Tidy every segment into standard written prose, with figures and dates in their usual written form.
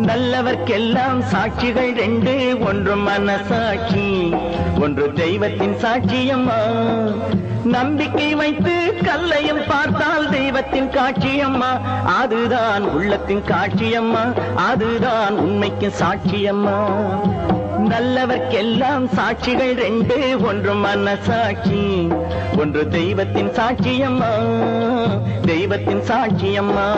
நல்லவர்க்கெல்லாம் சாட்சிகள் ரெண்டு, ஒன்று மனசாட்சி, ஒன்று தெய்வத்தின் சாட்சியம்மா. நம்பிக்கை வைத்து கல்லையும் பார்த்தால் தெய்வத்தின் காட்சியம்மா. அதுதான் உள்ளத்தின் காட்சியம்மா, அதுதான் உண்மைக்கு சாட்சியம்மா. நல்லவர்க்கெல்லாம் சாட்சிகள் ரெண்டு, ஒன்று மனசாட்சி, ஒன்று தெய்வத்தின் சாட்சியம்மா, தெய்வத்தின் சாட்சியம்மா.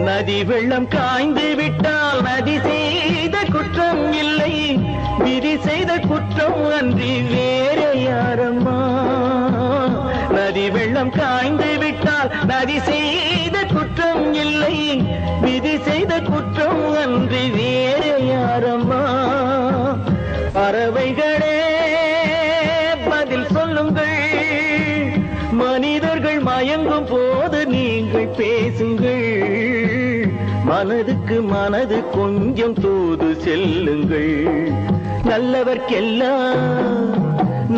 நதி வெள்ளம் காய்ந்து விட்டால் நதி செய்த குற்றம் இல்லை, விதி செய்த குற்றம் அன்றி வேற யாரம்மா. நதி வெள்ளம் காய்ந்து விட்டால் நதி செய்த குற்றம் இல்லை, விதி செய்த குற்றம் அன்றி வேற யாரம்மா. பறவைகளே பதில் சொல்லுங்கள், மனிதர்கள் மயங்கும் போது நீங்கள் பேசுங்கள். மனதுக்கு மனது கொஞ்சம் தூது செல்லுங்கள்.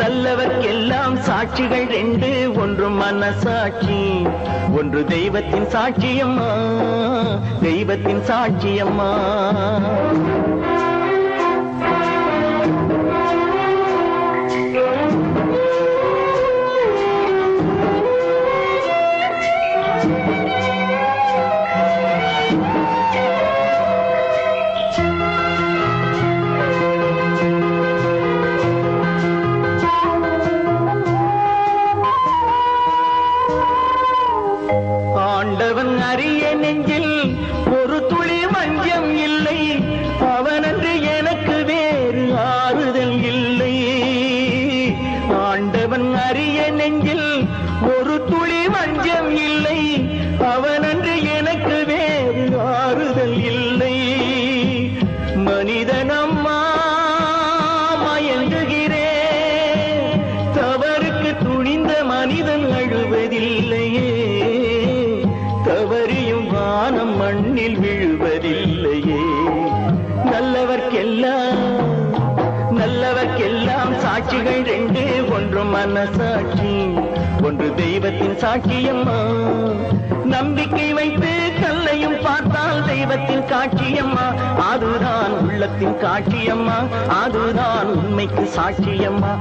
நல்லவர்க்கெல்லாம் சாட்சிகள் ரெண்டு, ஒன்று மனசாட்சி, ஒன்று தெய்வத்தின் சாட்சியம்மா, தெய்வத்தின் சாட்சியம்மா. ஆண்டவன் அறிய நெஞ்சில் ஒரு துளி வஞ்சம் இல்லை, அவனன்று எனக்கு வேறு ஆறுதல் இல்லை. ஆண்டவன் அறிய நெஞ்சில் ஒரு துளி வஞ்சம் இல்லை, அவனன்று எனக்கு வேறு ஆறுதல் இல்லை. மனிதனம்மா மயங்குகிறேன், தவறுக்கு துணிந்த மனிதன் அழுவதில்லையே, தவறியும் வானம் மண்ணில் விழுவதில்லையே. நல்லவர்க்கெல்லாம் சாட்சிகள் ரெண்டு, ஒன்று மனசாட்சி, ஒன்று தெய்வத்தின் சாட்சியம்மா. நம்பிக்கை வைத்து கல்லையும் பார்த்தால் தெய்வத்தின் காட்சியம்மா, அதுதான் உள்ளத்தின் காட்சியம்மா, அதுதான் உண்மைக்கு சாட்சியம்மா.